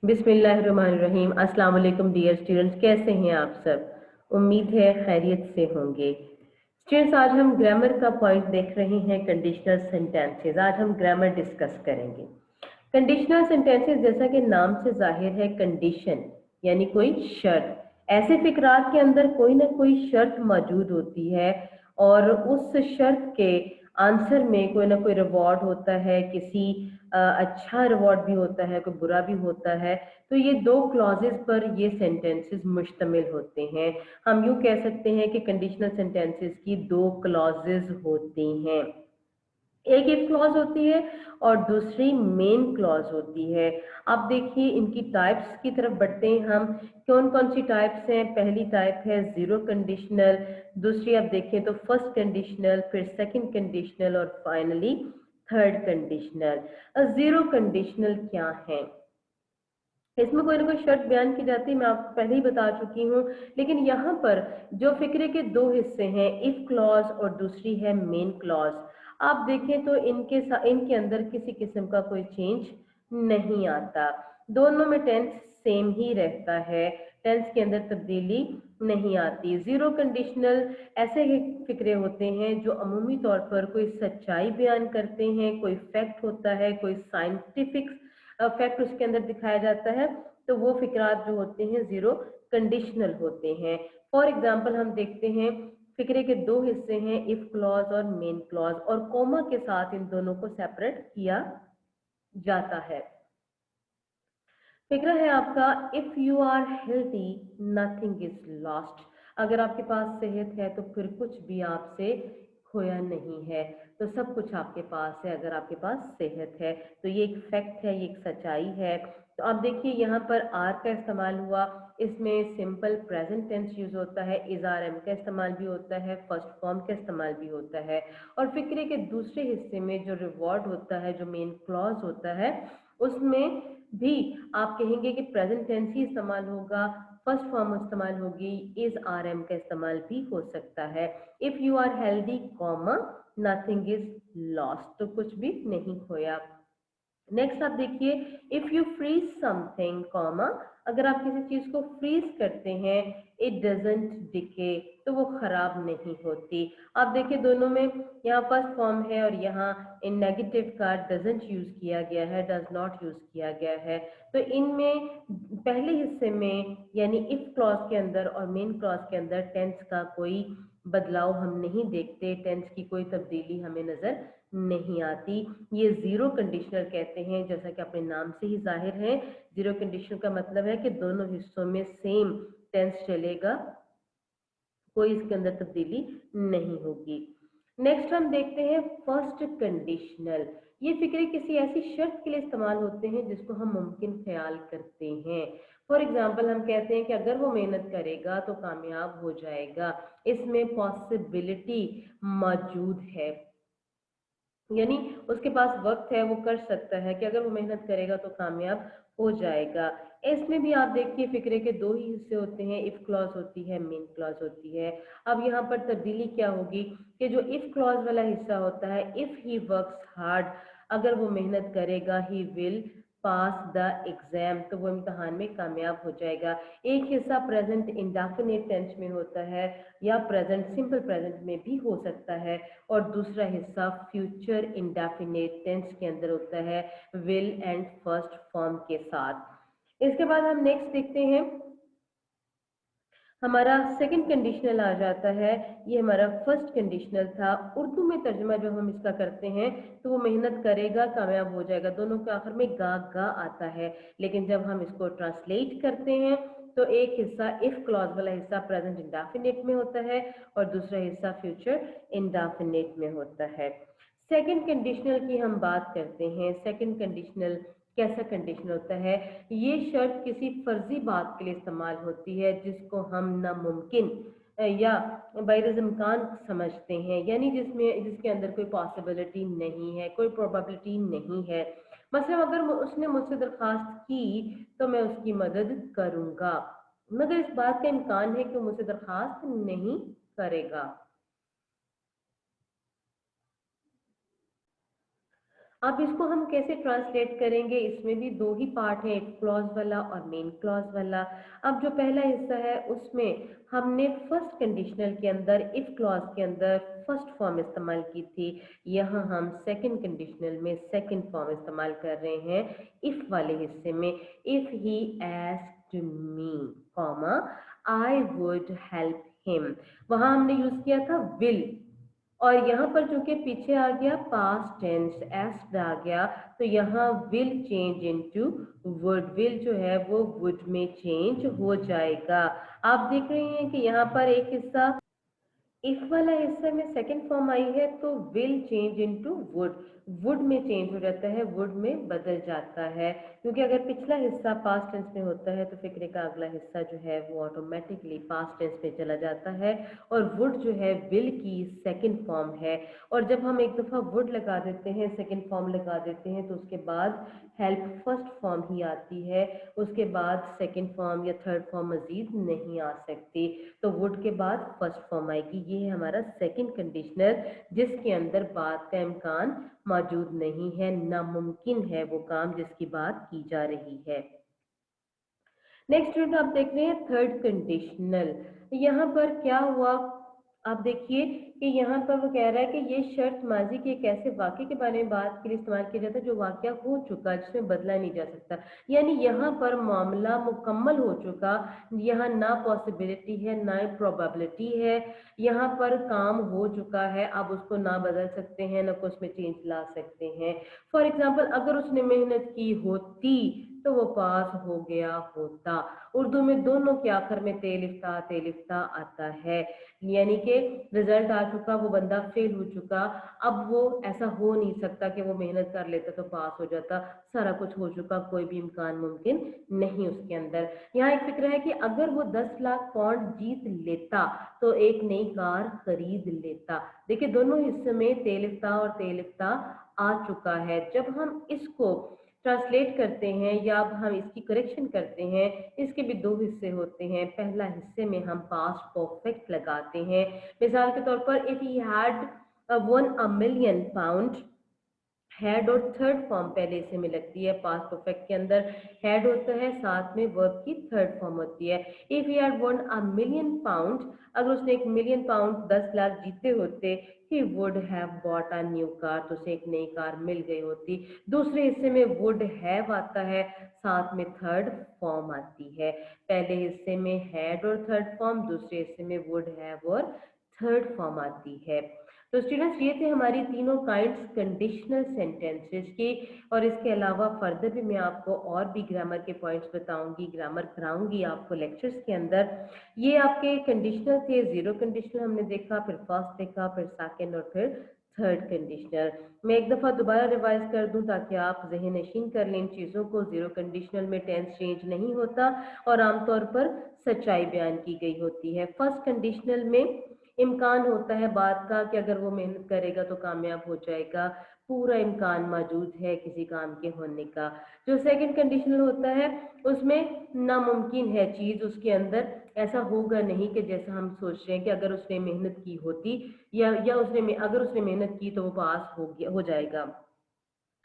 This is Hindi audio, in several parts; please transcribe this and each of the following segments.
बिस्मिल्लाहिर्रहमानिर्रहीम। अस्सलाम वालेकुम डियर स्टूडेंट्स, कैसे हैं आप सब? उम्मीद है खैरियत से होंगे। स्टूडेंट्स, आज हम ग्रामर का पॉइंट देख रहे हैं, कंडीशनल सेंटेंसेस। आज हम ग्रामर डिस्कस करेंगे। कंडीशनल सेंटेंसेस जैसा कि नाम से जाहिर है, कंडीशन यानी कोई शर्त। ऐसे फिक्रात के अंदर कोई ना कोई शर्त मौजूद होती है और उस शर्त के आंसर में कोई ना कोई रिवॉर्ड होता है, किसी अच्छा रिवॉर्ड भी होता है, कोई बुरा भी होता है। तो ये दो क्लॉजेस पर ये सेंटेंसेस मुश्तमिल होते हैं। हम यूं कह सकते हैं कि कंडीशनल सेंटेंसेस की दो क्लॉजेस होती हैं। एक इफ क्लॉज होती है और दूसरी मेन क्लॉज होती है। अब देखिए, इनकी टाइप्स की तरफ बढ़ते हैं हम। कौन कौन सी टाइप्स हैं? पहली टाइप है जीरो कंडीशनल, दूसरी आप देखें तो फर्स्ट कंडीशनल, फिर सेकंड कंडीशनल और finally third conditional. Zero conditional क्या है? इसमें कोई ना कोई शर्त बयान की जाती है, मैं आपको पहले ही बता चुकी हूँ। लेकिन यहाँ पर जो फिक्रे के दो हिस्से हैं, इफ क्लॉज और दूसरी है मेन क्लॉज, आप देखें तो इनके अंदर किसी किस्म का कोई चेंज नहीं आता। दोनों में टेंस सेम ही रहता है, टेंस के अंदर तब्दीली नहीं आती। जीरो कंडीशनल ऐसे ही फिक्रे होते हैं जो अमूमी तौर पर कोई सच्चाई बयान करते हैं, कोई फैक्ट होता है, कोई साइंटिफिक फैक्ट उसके अंदर दिखाया जाता है। तो वो फिक्रात जो होते हैं जीरो कंडीशनल होते हैं। फॉर एग्जाम्पल हम देखते हैं, फिक्रे के दो हिस्से हैं, इफ क्लॉज और मेन क्लॉज, और कोमा के साथ इन दोनों को सेपरेट किया जाता है। फिक्रा है आपका, if you are healthy nothing is lost. अगर आपके पास सेहत है तो फिर कुछ भी आपसे खोया नहीं है। तो सब कुछ आपके पास है अगर आपके पास सेहत है। तो ये एक फैक्ट है, ये एक सच्चाई है। तो आप देखिए, यहाँ पर आर का इस्तेमाल हुआ, इसमें सिंपल प्रेजेंट टेंस यूज होता है, इज आर एम का इस्तेमाल भी होता है, फर्स्ट फॉर्म का इस्तेमाल भी होता है। और फिक्रे के दूसरे हिस्से में जो रिवॉर्ड होता है, जो मेन क्लॉज होता है, उसमें भी आप कहेंगे कि प्रेजेंट टेंस ही इस्तेमाल होगा, फर्स्ट फॉर्म इस्तेमाल होगी, इज आर एम का इस्तेमाल भी हो सकता है। If you are healthy comma nothing is lost, तो कुछ भी नहीं खोया। नेक्स्ट आप देखिए, if you freeze something comma, अगर आप किसी चीज को फ्रीज करते हैं, इट डजेंट डिके, तो वो खराब नहीं होती। आप देखिए दोनों में यहाँ फर्स्ट फॉर्म है और यहाँ इन नेगेटिव का डजेंट यूज किया गया है, डज नॉट यूज किया गया है। तो इनमें पहले हिस्से में यानी इफ क्लॉज के अंदर और मेन क्लॉज के अंदर टेंस का कोई बदलाव हम नहीं देखते, टेंस की कोई तब्दीली हमें नजर नहीं आती। ये जीरो कंडीशनल कहते हैं, जैसा कि अपने नाम से ही जाहिर है। जीरो कंडीशनल का मतलब है कि दोनों हिस्सों में सेम टेंस चलेगा, कोई इसके अंदर तब्दीली नहीं होगी। नेक्स्ट हम देखते हैं फर्स्ट कंडीशनल। ये फिक्रे किसी ऐसी शर्त के लिए इस्तेमाल होते हैं जिसको हम मुमकिन ख्याल करते हैं। फॉर एग्जाम्पल हम कहते हैं कि अगर वो मेहनत करेगा तो कामयाब हो जाएगा। इसमें पॉसिबिलिटी मौजूद है, यानी उसके पास वक्त है, वो कर सकता है कि अगर वो मेहनत करेगा तो कामयाब हो जाएगा। इसमें भी आप देखिए, फिक्रे के दो ही हिस्से होते हैं, इफ क्लॉज होती है, मेन क्लॉज होती है। अब यहाँ पर तब्दीली क्या होगी कि जो इफ क्लॉज वाला हिस्सा होता है, इफ ही वर्क्स हार्ड, अगर वो मेहनत करेगा, he will pass the exam, तो वो इम्तहान में कामयाब हो जाएगा। एक हिस्सा प्रेजेंट इंडेफिनिट टेंस में होता है या प्रेजेंट सिंपल प्रेजेंट में भी हो सकता है, और दूसरा हिस्सा फ्यूचर इंडेफिनिट टेंस के अंदर होता है, विल एंड फर्स्ट फॉर्म के साथ। इसके बाद हम नेक्स्ट देखते हैं, हमारा सेकंड कंडीशनल आ जाता है। ये हमारा फर्स्ट कंडीशनल था। उर्दू में तर्जुमा जब हम इसका करते हैं तो वो मेहनत करेगा कामयाब हो जाएगा, दोनों के आखिर में गा गा आता है। लेकिन जब हम इसको ट्रांसलेट करते हैं तो एक हिस्सा इफ क्लॉज वाला हिस्सा प्रेजेंट इंडेफिनिट में होता है और दूसरा हिस्सा फ्यूचर इंडेफिनिट में होता है। सेकंड कंडीशनल की हम बात करते हैं। सेकंड कंडीशनल कैसा कंडीशन होता है? ये शर्त किसी फर्जी बात के लिए इस्तेमाल होती है जिसको हम नामुमकिन या बैर-इम्कान समझते हैं, यानी जिसके अंदर कोई पॉसिबिलिटी नहीं है, कोई प्रोबेबिलिटी नहीं है। मतलब अगर उसने मुझसे दरखास्त की तो मैं उसकी मदद करूंगा, मगर इस बात का इम्कान है कि वो मुझसे दरखास्त नहीं करेगा। अब इसको हम कैसे ट्रांसलेट करेंगे, इसमें भी दो ही पार्ट है, इफ क्लॉज वाला और मेन क्लॉज वाला। अब जो पहला हिस्सा है उसमें हमने फर्स्ट कंडीशनल के अंदर इफ क्लॉज के अंदर फर्स्ट फॉर्म इस्तेमाल की थी, यहाँ हम सेकंड कंडीशनल में सेकंड फॉर्म इस्तेमाल कर रहे हैं इफ वाले हिस्से में। If he asked me comma I would help him, वहां हमने यूज किया था विल, और यहाँ पर चूंकि पीछे आ गया पास्ट टेंस एस्ड आ गया, तो यहाँ will change into would, will जो है वो वुड में चेंज हो जाएगा। आप देख रहे हैं कि यहाँ पर एक हिस्सा इफ वाला हिस्से में सेकंड फॉर्म आई है तो will change into would, would में चेंज हो जाता है, वुड में बदल जाता है, क्योंकि अगर पिछला हिस्सा पास्ट टेंस में होता है तो फिक्रे का अगला हिस्सा जो है वो ऑटोमेटिकली पास्ट टेंस में चला जाता है, और वुड जो है विल की सेकंड फॉर्म है। और जब हम एक दफ़ा वुड लगा देते हैं, सेकंड फॉर्म लगा देते हैं, तो उसके बाद हेल्प फर्स्ट फॉर्म ही आती है, उसके बाद सेकंड फॉर्म या थर्ड फॉर्म मजीद नहीं आ सकती, तो वुड के बाद फर्स्ट फॉर्म आएगी। ये है हमारा सेकंड कंडीशनर जिसके अंदर बात का इम्कान मौजूद नहीं है, नामुमकिन है वो काम जिसकी बात की जा रही है। नेक्स्ट स्टूडेंट आप देख रहे हैं थर्ड कंडीशनल, यहाँ पर क्या हुआ, आप देखिए कि यहाँ पर वो कह रहा है कि ये शर्त माजी के एक ऐसे वाक्य के बारे में बात के लिए इस्तेमाल किया जाता है जो वाक्य हो चुका, जिसमें बदला नहीं जा सकता, यानी यहाँ पर मामला मुकम्मल हो चुका, यहाँ ना पॉसिबिलिटी है ना प्रोबेबिलिटी है, यहाँ पर काम हो चुका है, आप उसको ना बदल सकते हैं ना कुछ में चेंज ला सकते हैं। फॉर एग्जाम्पल अगर उसने मेहनत की होती तो वो पास हो गया होता, उर्दू में दोनों के आखिर में तेलिफ्ता आता है, यानी कि रिजल्ट आ चुका, वो बंदा फेल हो चुका, अब वो ऐसा हो नहीं सकता कि वो मेहनत कर लेता तो पास हो जाता, सारा कुछ हो चुका, कोई भी इम्कान मुमकिन नहीं उसके अंदर। यहाँ एक फिक्र है कि अगर वो 10 लाख पौंड जीत लेता तो एक नई कार खरीद लेता। देखिए दोनों हिस्से में तेलिफ्ता और तेलिफ्ता आ चुका है। जब हम इसको ट्रांसलेट करते हैं या अब हम इसकी करेक्शन करते हैं, इसके भी दो हिस्से होते हैं, पहला हिस्से में हम पास्ट परफेक्ट लगाते हैं, मिसाल के तौर पर if he had one a million pound, had और थर्ड फॉर्म पहले से में लगती है, पास्ट परफेक्ट के अंदर हैड होता है, साथ में वर्ब की थर्ड फॉर्म होती है। If he had one a million pound, अगर उसने 1 मिलियन पाउंड 10 लाख जीते होते, he would have bought a new car, तो उसे एक नई कार मिल गई होती। दूसरे हिस्से में वुड हैव आता है, साथ में थर्ड फॉर्म आती है, पहले हिस्से में हैड और थर्ड फॉर्म, दूसरे हिस्से में वुड हैव और थर्ड फॉर्म आती है। तो स्टूडेंट्स ये थे हमारी तीनों काइंड्स कंडीशनल सेंटेंसेस की, और इसके अलावा फर्दर भी मैं आपको और भी ग्रामर के पॉइंट्स बताऊंगी, ग्रामर कराऊंगी आपको लेक्चर्स के अंदर। ये आपके कंडीशनल थे, जीरो कंडीशनल हमने देखा, फिर फर्स्ट देखा, फिर सेकंड और फिर थर्ड कंडीशनल। मैं एक दफ़ा दोबारा रिवाइज कर दूं ताकि आप जहन नशीन कर लें इन चीज़ों को। जीरो कंडीशनल में टेंस चेंज नहीं होता और आमतौर पर सच्चाई बयान की गई होती है। फर्स्ट कंडीशनल में इम्कान होता है बात का कि अगर वो मेहनत करेगा तो कामयाब हो जाएगा, पूरा इम्कान मौजूद है किसी काम के होने का। जो सेकंड कंडीशनल होता है उसमें नामुमकिन है चीज़, उसके अंदर ऐसा होगा नहीं कि जैसा हम सोच रहे हैं कि अगर उसने मेहनत की होती या उसने अगर उसने मेहनत की तो वो पास हो जाएगा,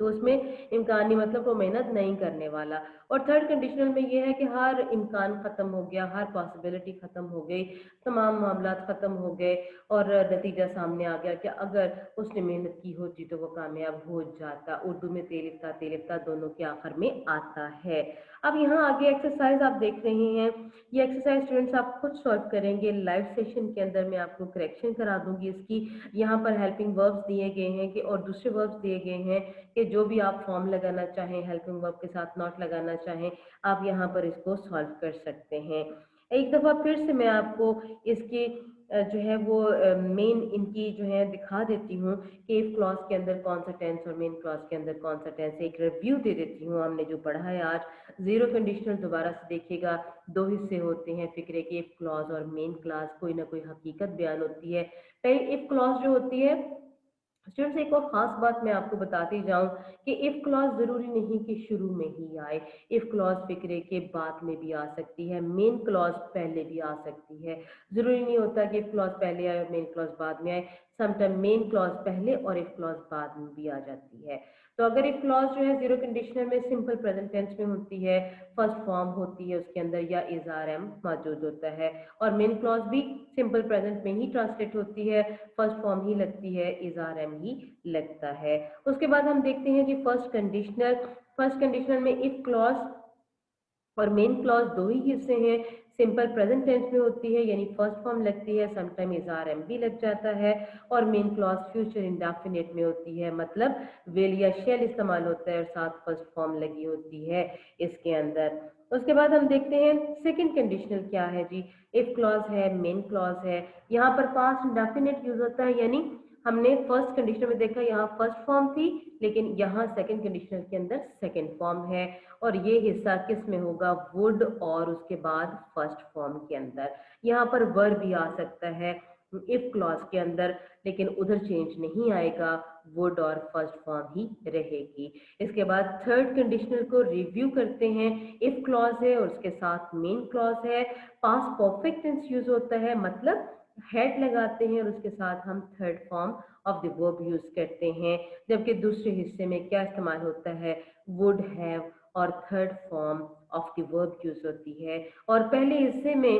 तो उसमें इम्कान नहीं, मतलब वो मेहनत नहीं करने वाला। और थर्ड कंडीशनल में ये है कि हर इम्कान ख़त्म हो गया, हर पॉसिबिलिटी ख़त्म हो गई, तमाम मामला ख़त्म हो गए और नतीजा सामने आ गया कि अगर उसने मेहनत की होती तो वो कामयाब हो जाता। उर्दू में तेलिफ्ता दोनों के आखिर में आता है। अब यहाँ आगे एक्सरसाइज आप देख रहे हैं, ये एक्सरसाइज स्टूडेंट्स आप खुद सॉल्व करेंगे, लाइव सेशन के अंदर मैं आपको करेक्शन करा दूंगी इसकी। यहाँ पर हेल्पिंग वर्ब्स दिए गए हैं कि और दूसरे वर्ब्स दिए गए हैं कि जो भी आप फॉर्म लगाना चाहें, हेल्पिंग वर्ब के साथ नॉट लगाना चाहें, आप यहाँ पर इसको सॉल्व कर सकते हैं। एक दफ़ा फिर से मैं आपको इसकी जो है वो मेन इनकी जो है दिखा देती हूँ कि इफ क्लॉज के अंदर कौन सा टेंस और मेन क्लॉज के अंदर कौन सा टेंस है। एक रिव्यू दे देती हूँ, हमने जो पढ़ा है आज। जीरो कंडीशनल दोबारा से देखिएगा, दो हिस्से होते हैं फिक्रे के, इफ क्लॉज और मेन क्लॉज, कोई ना कोई हकीकत बयान होती है। पहले इफ क्लॉज जो होती है स्टूडेंट्स, एक और ख़ास बात मैं आपको बताती जाऊं कि इफ़ क्लॉज ज़रूरी नहीं कि शुरू में ही आए, इफ़ क्लॉज फिक्रे के बाद में भी आ सकती है, मेन क्लॉज पहले भी आ सकती है। ज़रूरी नहीं होता कि इफ़ क्लॉज पहले आए और मेन क्लॉज बाद में आए, समटाइम मेन क्लॉज पहले और इफ़ क्लॉज बाद में भी आ जाती है। तो अगर एक क्लॉज जो है जीरो कंडीशनल में सिंपल प्रेजेंट टेंस में होती है, फर्स्ट फॉर्म होती है उसके अंदर या इज आर एम मौजूद होता है, और मेन क्लॉज भी सिंपल प्रेजेंट में ही ट्रांसलेट होती है, फर्स्ट फॉर्म ही लगती है, इज आर एम ही लगता है। उसके बाद हम देखते हैं कि फर्स्ट कंडीशनल में इफ क्लॉज और मेन क्लॉज दो ही हिस्से हैं, सिंपल प्रेजेंट टेंस में होती है यानी फर्स्ट फॉर्म लगती है, समटाइम इज आर एम भी लग जाता है, और मेन क्लॉज फ्यूचर इंडेफिनिट में होती है, मतलब विल या शेल इस्तेमाल होता है और साथ फर्स्ट फॉर्म लगी होती है इसके अंदर। उसके बाद हम देखते हैं सेकंड कंडीशनल क्या है जी। इफ क्लॉज है, मेन क्लॉज है, यहाँ पर पास्ट इंडेफिनिट यूज होता है, यानी हमने फर्स्ट कंडीशन में देखा यहाँ फर्स्ट फॉर्म थी, लेकिन यहाँ सेकंड कंडीशनल के अंदर सेकंड फॉर्म है, और ये हिस्सा किस में होगा, वुड और उसके बाद फर्स्ट फॉर्म के अंदर। यहाँ पर वर भी आ सकता है इफ क्लॉज के अंदर, लेकिन उधर चेंज नहीं आएगा, वुड और फर्स्ट फॉर्म ही रहेगी। इसके बाद थर्ड कंडीशनल को रिव्यू करते हैं। इफ क्लॉज है और उसके साथ मेन क्लॉज है, पास्ट परफेक्ट टेंस यूज होता है, मतलब हेड लगाते हैं और उसके साथ हम third form of the verb use करते हैं, जबकि दूसरे हिस्से में क्या इस्तेमाल होता है, वुड हैव और third form of the verb use होती है। और पहले हिस्से में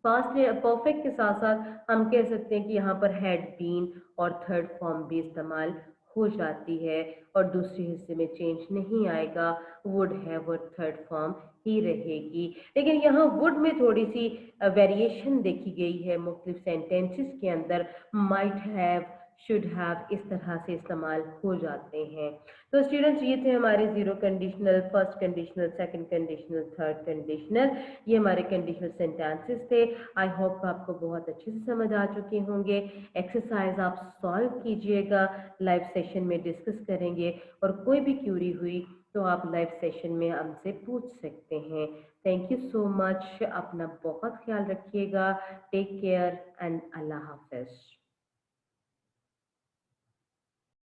पास्ट परफेक्ट के साथ साथ हम कह सकते हैं कि यहाँ पर हैड बीन और थर्ड फॉर्म भी इस्तेमाल हो जाती है, और दूसरे हिस्से में चेंज नहीं आएगा, वुड हैव और थर्ड फॉर्म ही रहेगी। लेकिन यहाँ वुड में थोड़ी सी वेरिएशन देखी गई है मुख्तलिफ सेंटेंसेस के अंदर, माइट हैव, शुड हैव इस तरह से इस्तेमाल हो जाते हैं। तो स्टूडेंट्स ये थे हमारे zero conditional, first conditional, second conditional, third conditional, ये हमारे कंडीशनल सेंटेंसेस थे। आई होप आपको बहुत अच्छे से समझ आ चुके होंगे। एक्सरसाइज आप सॉल्व कीजिएगा, लाइव सेशन में डिस्कस करेंगे, और कोई भी क्यूरी हुई तो आप लाइव सेशन में हमसे पूछ सकते हैं। थैंक यू सो मच, अपना बहुत ख्याल रखिएगा, टेक केयर एंड अल्लाह हाफिज।